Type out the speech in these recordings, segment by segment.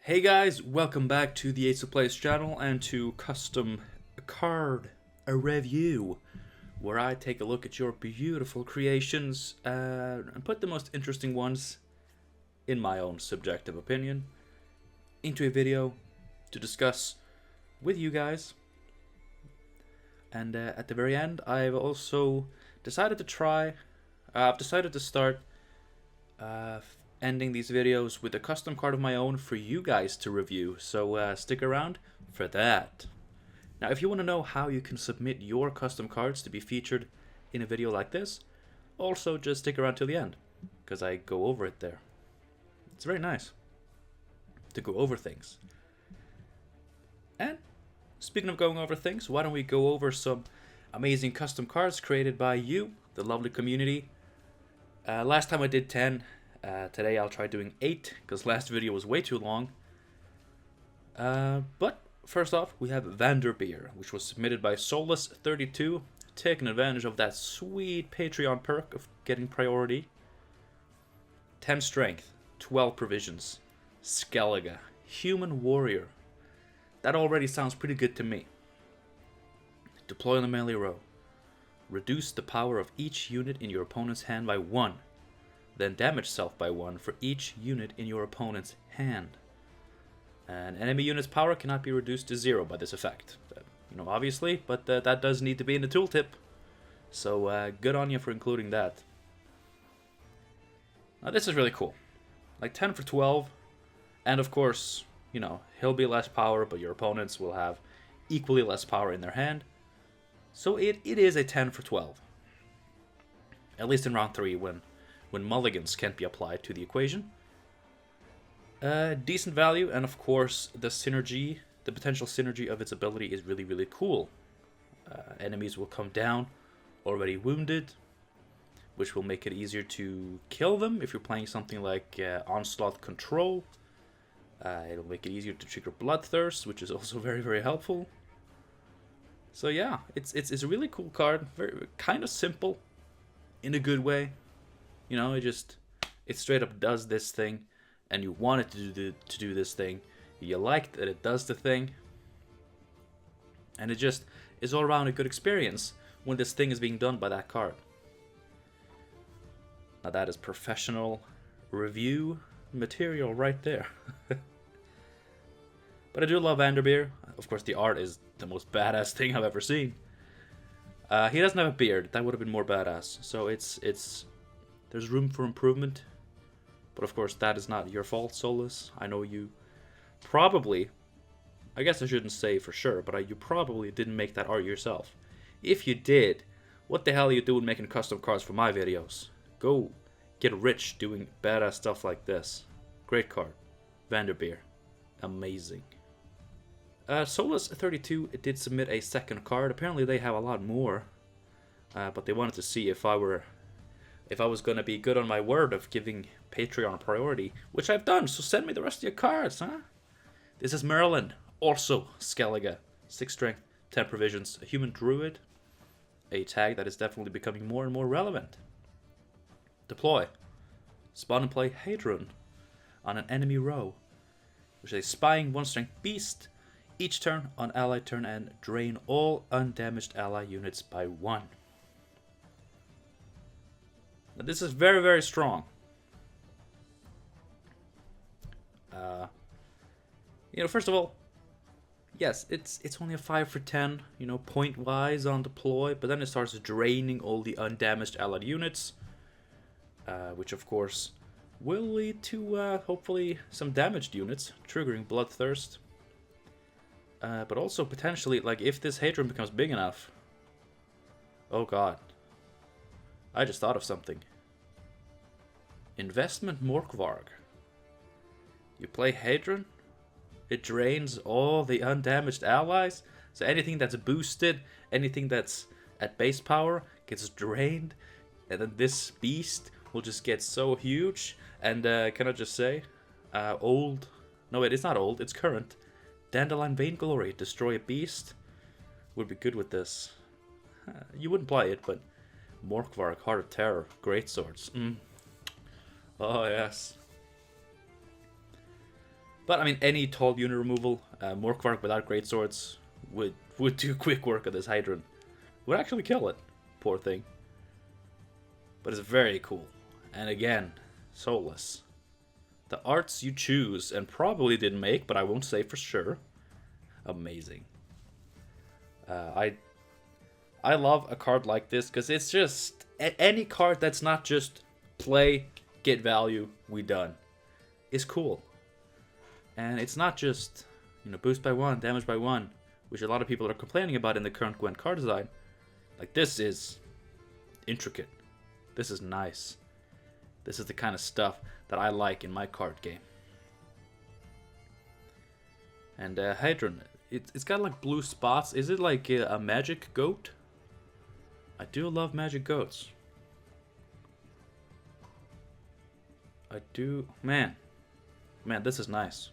Hey guys, welcome back to the Ace of Plays channel and to Custom Card Review, where I take a look at your beautiful creations and put the most interesting ones, in my own subjective opinion, into a video to discuss with you guys. And at the very end, I've also decided to start ending these videos with a custom card of my own for you guys to review, so stick around for that. Now, if you want to know how you can submit your custom cards to be featured in a video like this, also just stick around till the end, because I go over it there. It's very nice to go over things. And speaking of going over things, why don't we go over some amazing custom cards created by you, the lovely community. Last time I did 10. Today I'll try doing 8, because last video was way too long. But first off, we have Vanderbeer, which was submitted by Soulless32, taking advantage of that sweet Patreon perk of getting priority. 10 strength, 12 provisions, Skellig, human warrior. That already sounds pretty good to me. Deploy on the melee row. Reduce the power of each unit in your opponent's hand by 1. Then damage self by 1 for each unit in your opponent's hand. An enemy unit's power cannot be reduced to 0 by this effect. Obviously, but that does need to be in the tooltip. So good on you for including that. Now this is really cool. Like 10 for 12. And of course, he'll be less power, but your opponents will have equally less power in their hand. So it is a 10 for 12. At least in round 3 when mulligans can't be applied to the equation. Decent value, and of course the potential synergy of its ability is really, really cool. Enemies will come down already wounded, which will make it easier to kill them if you're playing something like Onslaught Control. It'll make it easier to trigger Bloodthirst, which is also very, very helpful. So yeah, it's a really cool card, very kind of simple in a good way. It straight up does this thing, and you want it to do this thing. You like that it does the thing, and it just is all around a good experience when this thing is being done by that card. Now that is professional review material right there. But I do love Vanderbeer. Of course, the art is the most badass thing I've ever seen. He doesn't have a beard. That would have been more badass. So there's room for improvement, but of course that is not your fault, Soulless. I know you probably, I guess I shouldn't say for sure, but you probably didn't make that art yourself. If you did, what the hell are you doing making custom cards for my videos? Go get rich doing badass stuff like this. Great card. Vanderbeer. Amazing. Soulless32 did submit a second card. Apparently they have a lot more, but they wanted to see if I was going to be good on my word of giving Patreon priority, which I've done, so send me the rest of your cards, huh? This is Merlin, also Skellig, 6 strength, 10 provisions, a human druid, a tag that is definitely becoming more and more relevant. Deploy. Spawn and play Hadron on an enemy row, which is a spying 1 strength beast, each turn on ally turn, and drain all undamaged ally units by 1. Now, this is very, very strong. First of all, yes, it's only a 5 for 10, point wise on deploy, but then it starts draining all the undamaged allied units, which of course will lead to hopefully some damaged units, triggering Bloodthirst. But also potentially, like, if this Hadron becomes big enough, oh god. I just thought of something. Investment Morkvarg. You play Hadron, it drains all the undamaged allies, so anything that's boosted, anything that's at base power gets drained, and then this beast will just get so huge. And can I just say, no wait, it's not old, it's current. Dandelion Vainglory, destroy a beast, would be good with this. You wouldn't play it, but Morkvarg, Heart of Terror, Great Swords. Oh yes. But I mean, any tall unit removal, Morkvark without greatswords would do quick work on this Hydrant. Would actually kill it, poor thing. But it's very cool. And again, soulless. The arts you choose and probably didn't make, but I won't say for sure. Amazing. I love a card like this because it's just any card that's not just play, get value, we done. Is cool. And it's not just, boost by 1, damage by 1, which a lot of people are complaining about in the current Gwent card design. Like, this is intricate. This is nice. This is the kind of stuff that I like in my card game. And Hadron, it's got like blue spots. Is it like a magic goat? I do love magic goats. I do. Man, this is nice.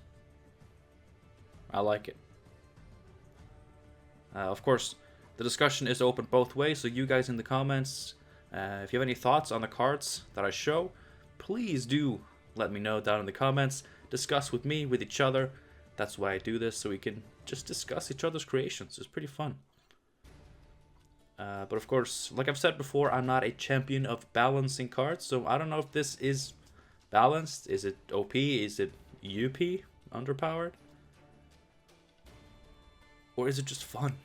I like it. Of course, the discussion is open both ways, so you guys in the comments, if you have any thoughts on the cards that I show, please do let me know down in the comments. Discuss with me, with each other. That's why I do this, so we can just discuss each other's creations. It's pretty fun. But of course, like I've said before, I'm not a champion of balancing cards, so I don't know if this is balanced. Is it OP? Is it UP? Underpowered? Or is it just fun?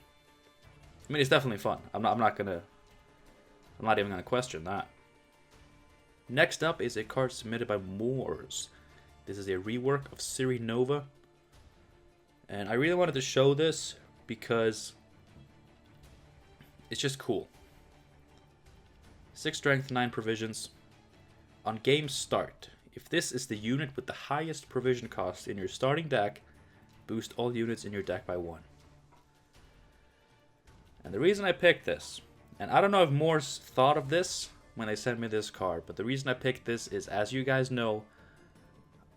I mean, it's definitely fun. I'm not even gonna question that. Next up is a card submitted by Moors. This is a rework of Ciri Nova. And I really wanted to show this because it's just cool. 6 strength, 9 provisions. On game start, if this is the unit with the highest provision cost in your starting deck, boost all units in your deck by 1. And the reason I picked this, and I don't know if Moors thought of this when they sent me this card, but the reason I picked this is, as you guys know,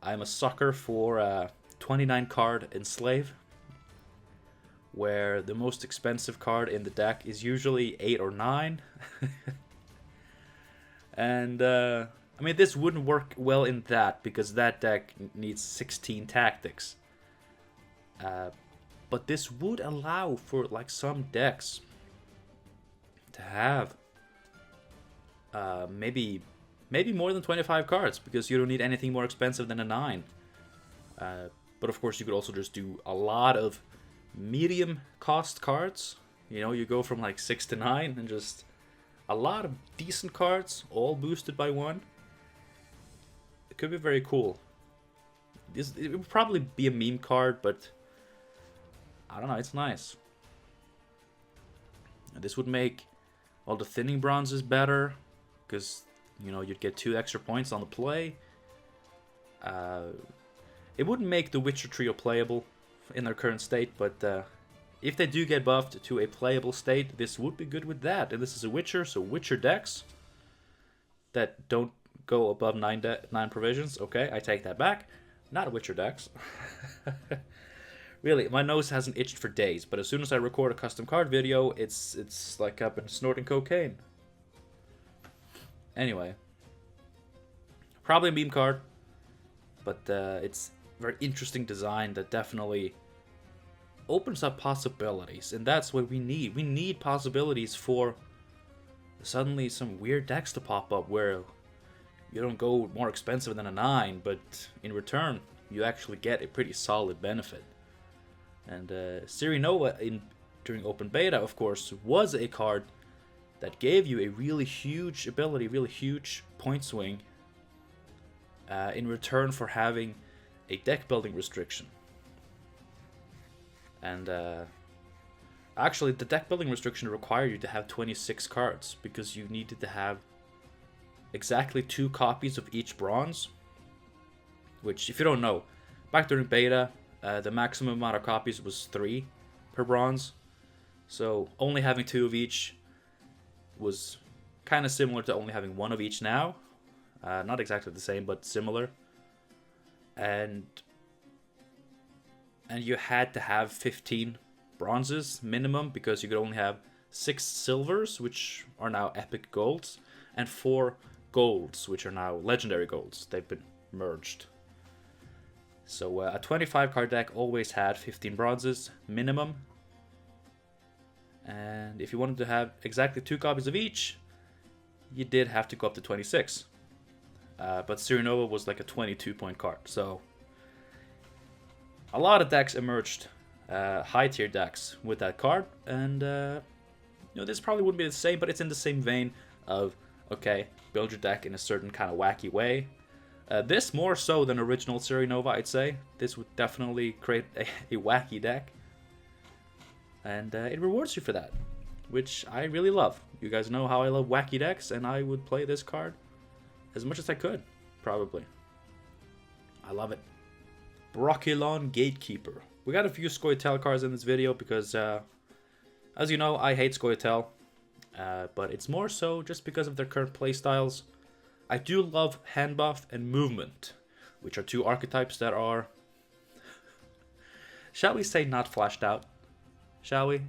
I'm a sucker for 29 card Enslave, where the most expensive card in the deck is usually 8 or 9. And I mean, this wouldn't work well in that because that deck needs 16 tactics. But this would allow for like some decks to have maybe more than 25 cards, because you don't need anything more expensive than a 9. But of course, you could also just do a lot of medium cost cards. You go from like 6 to 9 and just a lot of decent cards, all boosted by 1. It could be very cool. It would probably be a meme card, but I don't know, it's nice. And this would make all the thinning bronzes better, because, you'd get 2 extra points on the play. It wouldn't make the Witcher trio playable in their current state, but if they do get buffed to a playable state, this would be good with that. And this is a Witcher, so Witcher decks that don't go above 9 provisions. Okay, I take that back. Not Witcher decks. Really, my nose hasn't itched for days, but as soon as I record a custom card video, it's like I've been snorting cocaine. Anyway, probably a meme card, but it's very interesting design that definitely opens up possibilities, and that's what we need. We need possibilities for suddenly some weird decks to pop up where you don't go more expensive than a 9, but in return you actually get a pretty solid benefit. And Ciri Nova during open beta, of course, was a card that gave you a really huge ability, really huge point swing in return for having a deck building restriction. And actually, the deck building restriction required you to have 26 cards, because you needed to have exactly 2 copies of each bronze. Which, if you don't know, back during beta, the maximum amount of copies was 3 per bronze. So only having 2 of each was kind of similar to only having 1 of each now. Not exactly the same, but similar. And you had to have 15 bronzes minimum, because you could only have 6 silvers, which are now epic golds, and 4 golds, which are now legendary golds. They've been merged. So a 25 card deck always had 15 bronzes minimum. And if you wanted to have exactly 2 copies of each, you did have to go up to 26. But Cyrenova was like a 22-point card. So a lot of decks emerged, high tier decks with that card. And this probably wouldn't be the same, but it's in the same vein of, okay, build your deck in a certain kind of wacky way. This more so than original Cyrenova, I'd say. This would definitely create a wacky deck. And it rewards you for that, which I really love. You guys know how I love wacky decks, and I would play this card as much as I could, probably. I love it. Brokilon Gatekeeper. We got a few Scoia'tael cards in this video because, as you know, I hate Scoia'tael. But it's more so just because of their current playstyles. I do love hand buff and movement, which are 2 archetypes that are, shall we say, not flashed out. Shall we?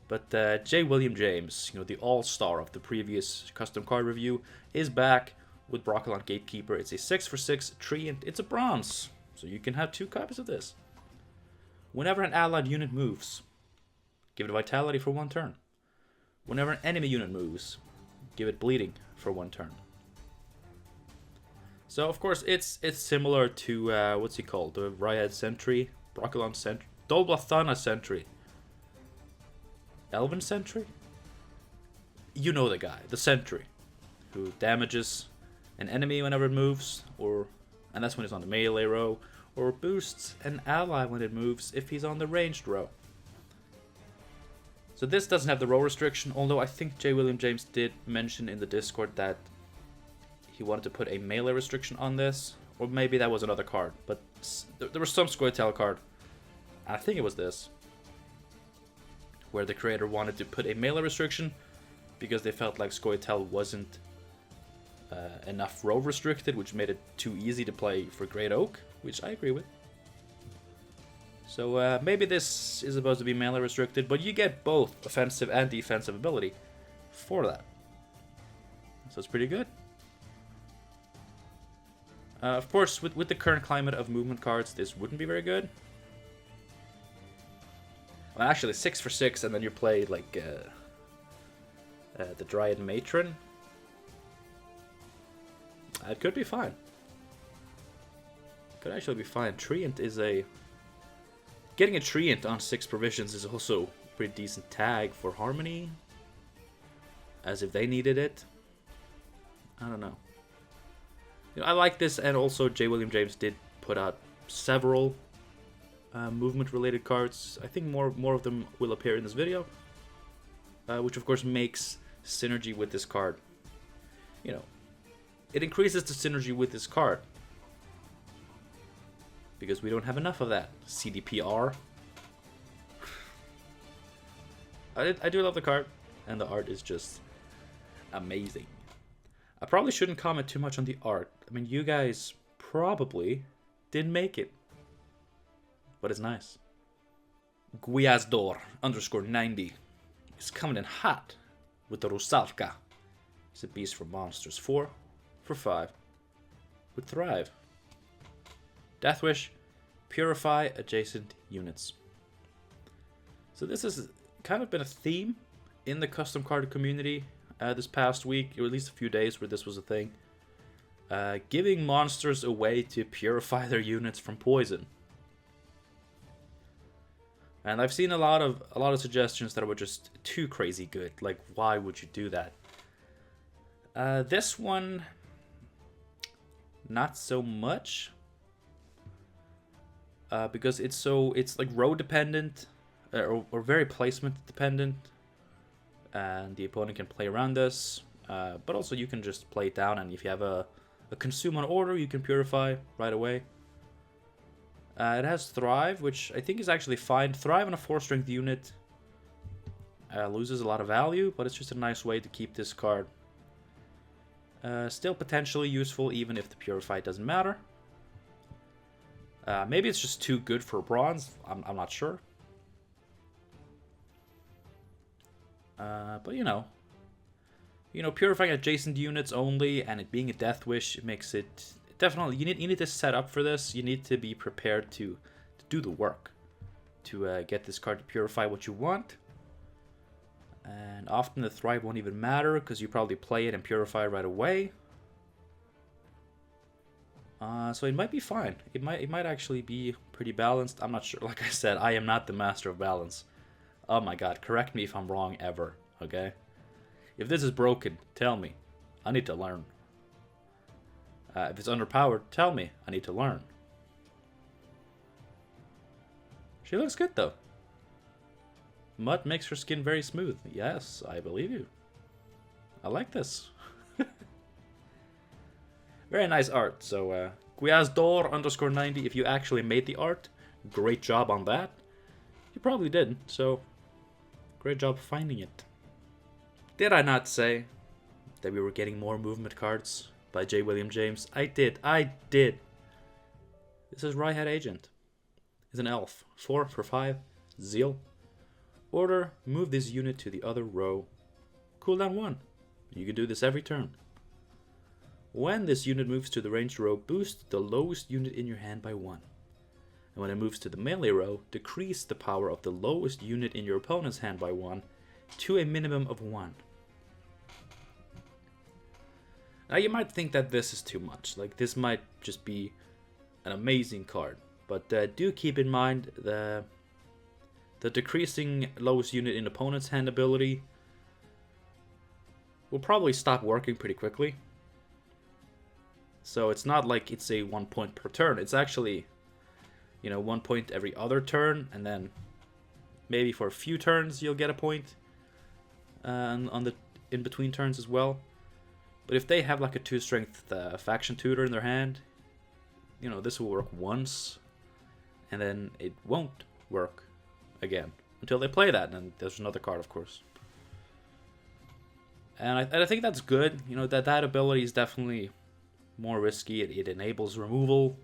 But J. William James, the all-star of the previous custom card review, is back with Brokilon Gatekeeper. It's a 6/6 treant. It's a bronze, so you can have 2 copies of this. Whenever an allied unit moves, give it vitality for 1 turn. Whenever an enemy unit moves, give it bleeding for 1 turn. So of course it's similar to what's he called? The Ryad Sentry, Brokilon Sentry, Dolblathana Sentry. Elven Sentry? You know the guy, the Sentry, who damages an enemy whenever it moves, and that's when it's on the melee row, or boosts an ally when it moves if he's on the ranged row. So this doesn't have the row restriction, although I think J. William James did mention in the Discord that he wanted to put a melee restriction on this, or maybe that was another card, but there was some Scoia'tael card, and I think it was this, where the creator wanted to put a melee restriction because they felt like Scoia'tael wasn't enough row restricted, which made it too easy to play for Great Oak, which I agree with. So maybe this is supposed to be melee restricted, but you get both offensive and defensive ability for that. So it's pretty good. Of course, with the current climate of movement cards, this wouldn't be very good. Well, actually, 6/6, and then you play like the Dryad Matron. It could be fine. Could actually be fine. Treant is getting a Treant on 6 provisions is also a pretty decent tag for Harmony. As if they needed it. I don't know. I like this, and also J. William James did put out several movement-related cards. I think more of them will appear in this video, which of course makes synergy with this card. It increases the synergy with this card because we don't have enough of that. CDPR. I do love the card, and the art is just amazing. I probably shouldn't comment too much on the art. I mean, you guys probably didn't make it, but it's nice. Guiazdor _90 is coming in hot with the Rusalka. It's a beast for monsters. 4 for 5 with Thrive. Deathwish, purify adjacent units. So this has kind of been a theme in the custom card community this past week, or at least a few days where this was a thing. Giving monsters a way to purify their units from poison. And I've seen a lot of suggestions that were just too crazy good. Like, why would you do that? This one, not so much. Because it's like row dependent, or very placement dependent. And the opponent can play around this. But also you can just play it down, and if you have a consume on order, you can purify right away. It has Thrive, which I think is actually fine. Thrive on a 4-strength unit loses a lot of value, but it's just a nice way to keep this card. Still potentially useful, even if the Purify doesn't matter. Maybe it's just too good for bronze. I'm not sure. But purifying adjacent units only, and it being a Death Wish, it makes it definitely, you need to set up for this. You need to be prepared to do the work. To get this card to purify what you want. And often the thrive won't even matter, because you probably play it and purify right away. So it might be fine. It might actually be pretty balanced. I'm not sure. Like I said, I am not the master of balance. Oh my god, correct me if I'm wrong ever, okay? If this is broken, tell me. I need to learn. If it's underpowered, tell me. I need to learn. She looks good though. Mud makes her skin very smooth. Yes, I believe you. I like this. Very nice art. So, Gwiazdor_90, if you actually made the art, great job on that. You probably did, so great job finding it. Did I not say that we were getting more movement cards by J. William James? I did. This is Ryehead Agent. It's an elf. 4 for 5. Zeal. Order, move this unit to the other row. Cooldown 1. You can do this every turn. When this unit moves to the ranged row, boost the lowest unit in your hand by 1. And when it moves to the melee row, decrease the power of the lowest unit in your opponent's hand by 1 to a minimum of 1. Now you might think that this is too much. Like, this might just be an amazing card. But do keep in mind the decreasing lowest unit in opponent's hand ability will probably stop working pretty quickly. So it's not like it's a 1 point per turn. It's actually, 1 point every other turn, and then maybe for a few turns you'll get a point on the in between turns as well. But if they have like a 2 strength faction tutor in their hand, this will work once, and then it won't work again until they play that. And there's another card, of course. And I think that's good. That ability is definitely more risky. It enables removal.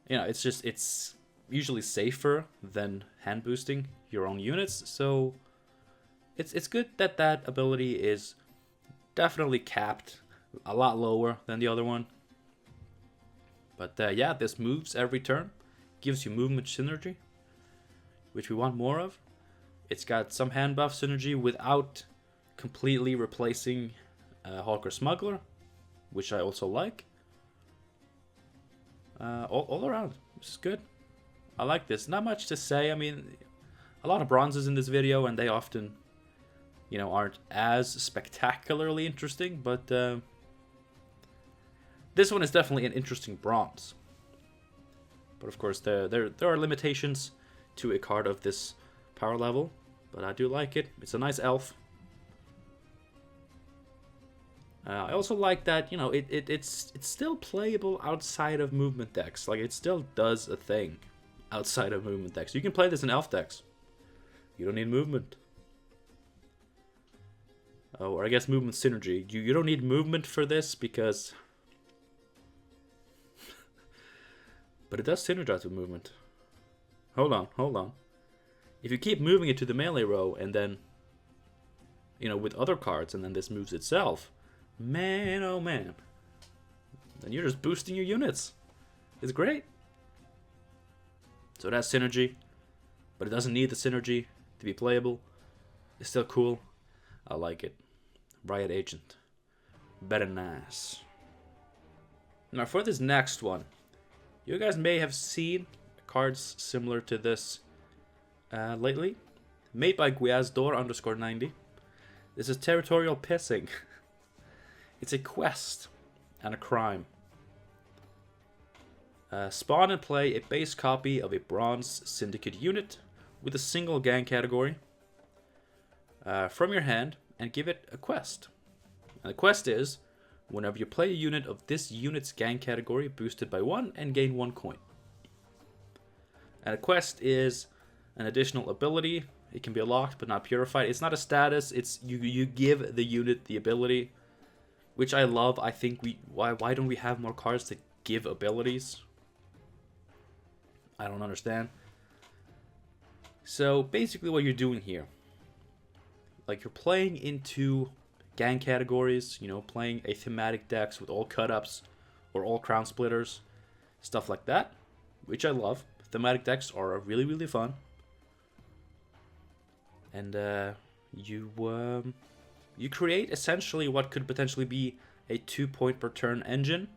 It's usually safer than hand boosting your own units. So it's good that ability is definitely capped a lot lower than the other one. But yeah, this moves every turn, gives you movement synergy, which we want more of. It's got some hand buff synergy without completely replacing Hawker Smuggler, which I also like. All around, this is good. I like this. Not much to say. I mean, a lot of bronzes in this video, and they often, aren't as spectacularly interesting, but this one is definitely an interesting bronze. But of course, there are limitations to a card of this power level, but I do like it. It's a nice elf. I also like that, it's still playable outside of movement decks. Like, it still does a thing outside of movement decks. You can play this in elf decks. You don't need movement. Oh, or I guess movement synergy. You don't need movement for this because... but it does synergize with movement. Hold on. If you keep moving it to the melee row and then, with other cards, and then this moves itself, man, oh man, then you're just boosting your units. It's great. So it has synergy, but it doesn't need the synergy to be playable. It's still cool. I like it. Riot Agent. Very nice. Now for this next one, you guys may have seen cards similar to this lately. Made by Gwiazdor_90. This is Territorial Pissing. It's a quest and a crime. Spawn and play a base copy of a bronze syndicate unit with a single gang category from your hand and give it a quest. And the quest is, whenever you play a unit of this unit's gang category, boosted by 1 and gain 1 coin. And a quest is an additional ability. It can be locked but not purified. It's not a status. It's you give the unit the ability, which I love. I think why don't we have more cards that give abilities? I don't understand. So basically what you're doing here, like, you're playing into gang categories, you know, playing a thematic decks with all cut-ups or all crown splitters, stuff like that, which I love. Thematic decks are really, really fun. And you create essentially what could potentially be a 2-point per turn engine.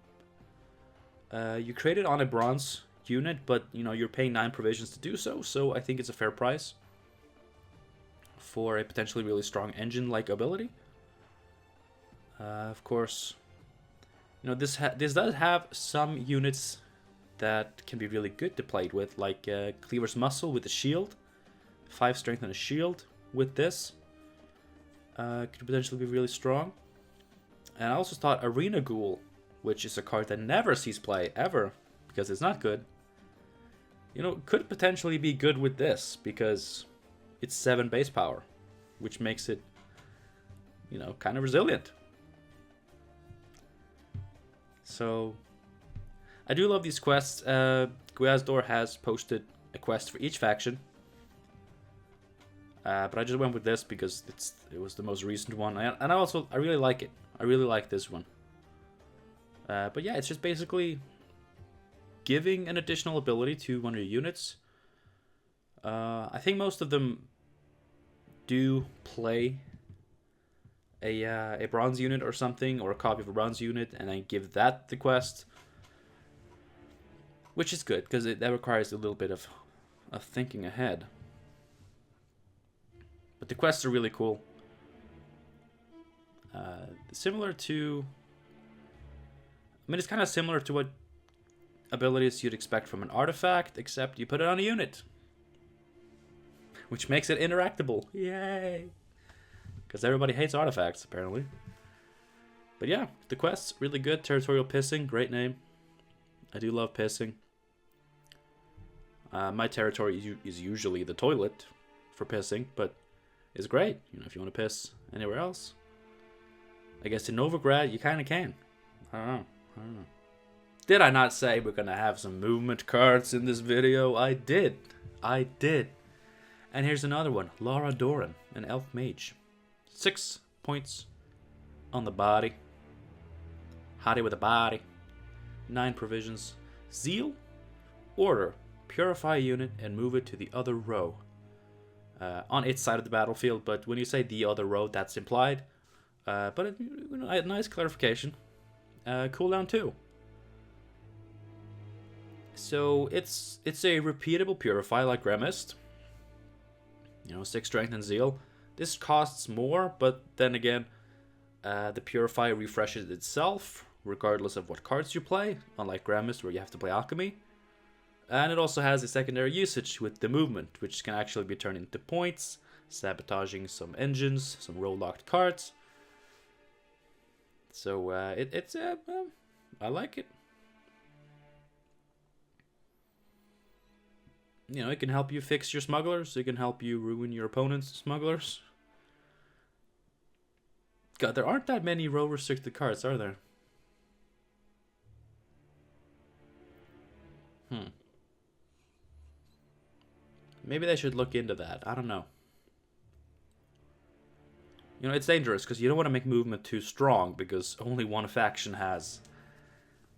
You create it on a bronze unit, but you know, you're paying 9 provisions to do so, so I think it's a fair price for a potentially really strong engine-like ability. Of course, you know, this does have some units that can be really good to play with, like Cleaver's Muscle with the shield, 5 strength and a shield with this. Could potentially be really strong. And I also thought Arena Ghoul, which is a card that never sees play ever because it's not good, you know, could potentially be good with this because it's 7 base power, which makes it, you know, kind of resilient. So I do love these quests. Gwiazdor has posted a quest for each faction. But I just went with this because it was the most recent one. And I really like it. I really like this one. But yeah, it's just basically giving an additional ability to one of your units. I think most of them do play a bronze unit or something, or a copy of a bronze unit, and then give that the quest. Which is good, because that requires a little bit of thinking ahead. But the quests are really cool. Similar to... I mean, it's kind of similar to what abilities you'd expect from an artifact, except you put it on a unit. Which makes it interactable. Yay! Because everybody hates artifacts, apparently. But yeah, the quests, really good. Territorial Pissing, great name. I do love pissing. My territory is usually the toilet for pissing, but it's great. You know, if you want to piss anywhere else. I guess in Novigrad, you kind of can. I don't know. Did I not say we're going to have some movement cards in this video? I did. And here's another one. Lara Doran, an elf mage. 6 points on the body. Hottie with a body. 9 provisions. Zeal. Order. Purify a unit and move it to the other row. On its side of the battlefield, but when you say the other row, that's implied. But a nice clarification. Cooldown 2. So it's a repeatable Purify like Gremist. You know, 6 strength and zeal. This costs more, but then again, the Purify refreshes itself, regardless of what cards you play, unlike Gremist where you have to play Alchemy. And it also has a secondary usage with the movement, which can actually be turned into points, sabotaging some engines, some roll-locked cards. So I like it. You know, it can help you fix your smugglers. It can help you ruin your opponent's smugglers. God, there aren't that many row-restricted cards, are there? Maybe they should look into that. I don't know. You know, it's dangerous because you don't want to make movement too strong because only one faction has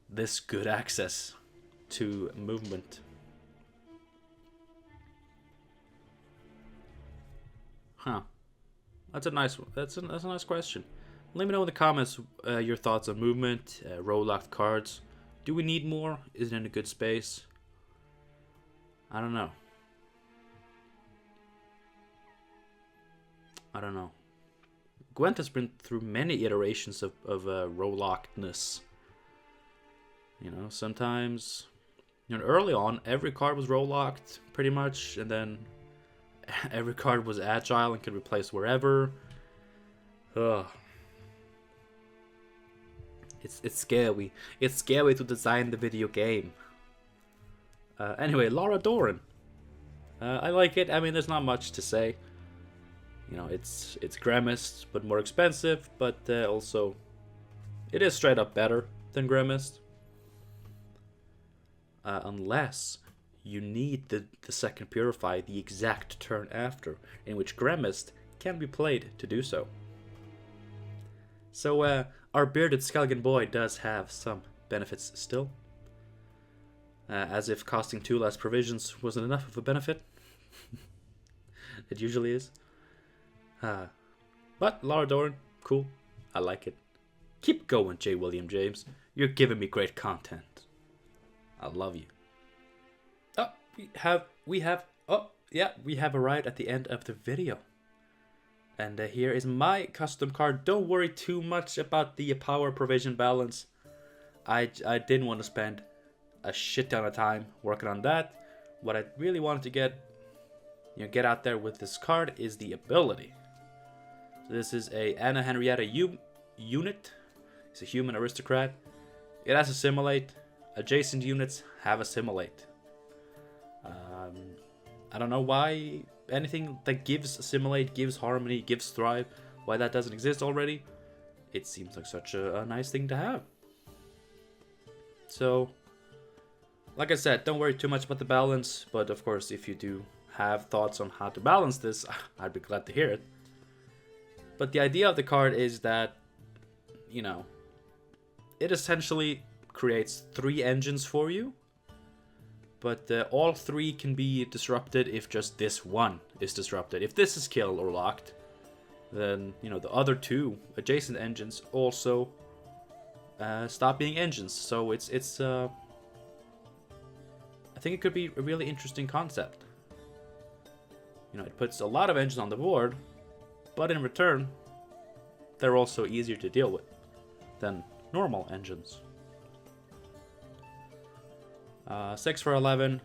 this good access to movement. Huh. That's a nice one. That's a nice question. Let me know in the comments your thoughts on movement, row-locked cards. Do we need more? Is it in a good space? I don't know. Gwent has been through many iterations of row-lockedness. You know, sometimes, you know, early on, every card was row-locked, pretty much, and then every card was agile and could replace wherever. Ugh. It's scary. It's scary to design the video game. Anyway, Lara Doran. I like it. I mean, there's not much to say. You know, it's Gremist, but more expensive, but also it is straight up better than Gremist. Unless you need the second Purify the exact turn after, in which Gremist can be played to do so. So our bearded Skellig boy does have some benefits still. As if costing 2 less provisions wasn't enough of a benefit. It usually is. But Lara Dorn, cool. I like it. Keep going, J. William James. You're giving me great content. I love you. Oh, we have arrived at the end of the video. And here is my custom card. Don't worry too much about the power provision balance. I didn't want to spend a shit ton of time working on that. What I really wanted to get out there with this card is the ability. So this is a Anna Henrietta unit. It's a human aristocrat. It has assimilate. Adjacent units have assimilate. I don't know why anything that gives assimilate, gives harmony, gives thrive, why that doesn't exist already. It seems like such a nice thing to have. So, like I said, don't worry too much about the balance, but of course if you do have thoughts on how to balance this, I'd be glad to hear it. But the idea of the card is that, you know, it essentially creates 3 engines for you. But all 3 can be disrupted if just this one is disrupted. If this is killed or locked, then, you know, the other 2 adjacent engines also stop being engines. So it's I think it could be a really interesting concept. You know, it puts a lot of engines on the board, but in return, they're also easier to deal with than normal engines. 6 for 11.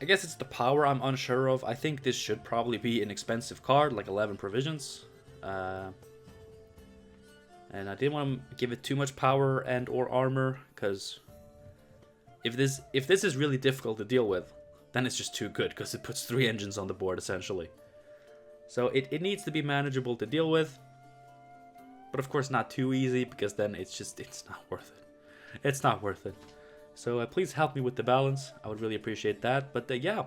I guess it's the power I'm unsure of. I think this should probably be an expensive card, like 11 provisions. And I didn't want to give it too much power and or armor, because if this is really difficult to deal with, then it's just too good, because it puts 3 engines on the board essentially. So it needs to be manageable to deal with, but of course not too easy, because then it's not worth it. It's not worth it. So please help me with the balance. I would really appreciate that. But yeah,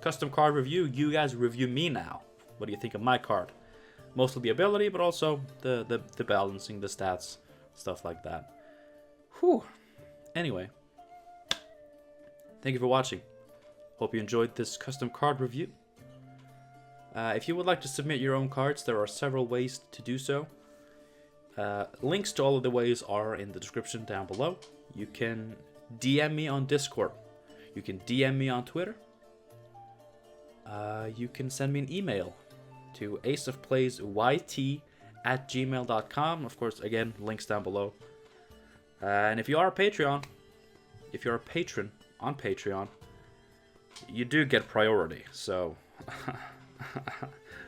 custom card review. You guys review me now. What do you think of my card? Mostly the ability, but also the balancing, the stats, stuff like that. Whew. Anyway, thank you for watching. Hope you enjoyed this custom card review. If you would like to submit your own cards, there are several ways to do so. Links to all of the ways are in the description down below. You can DM me on Discord. You can DM me on Twitter. You can send me an email to aceofplaysyt@gmail.com. Of course, again, links down below. And if you are a patron on Patreon, you do get priority. So,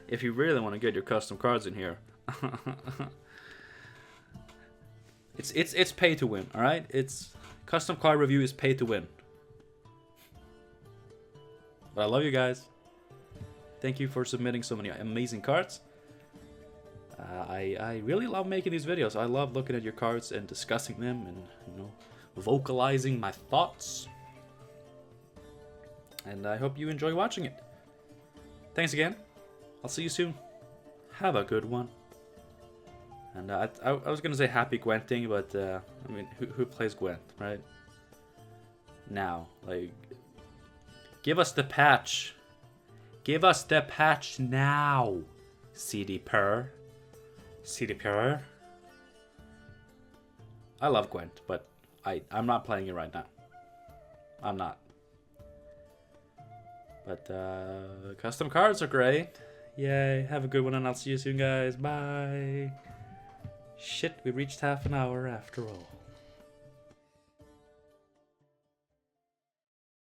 if you really want to get your custom cards in here, It's pay to win, all right? It's custom card review is pay to win. But I love you guys. Thank you for submitting so many amazing cards. I really love making these videos. I love looking at your cards and discussing them and, you know, vocalizing my thoughts. And I hope you enjoy watching it. Thanks again. I'll see you soon. Have a good one. And I was gonna say happy Gwenting, but I mean, who plays Gwent, right? Now, like, give us the patch. Give us the patch now, CD Per. CD Per. I love Gwent, but I'm not playing it right now. I'm not. But custom cards are great. Yay! Have a good one, and I'll see you soon, guys. Bye. Shit, we reached half an hour after all.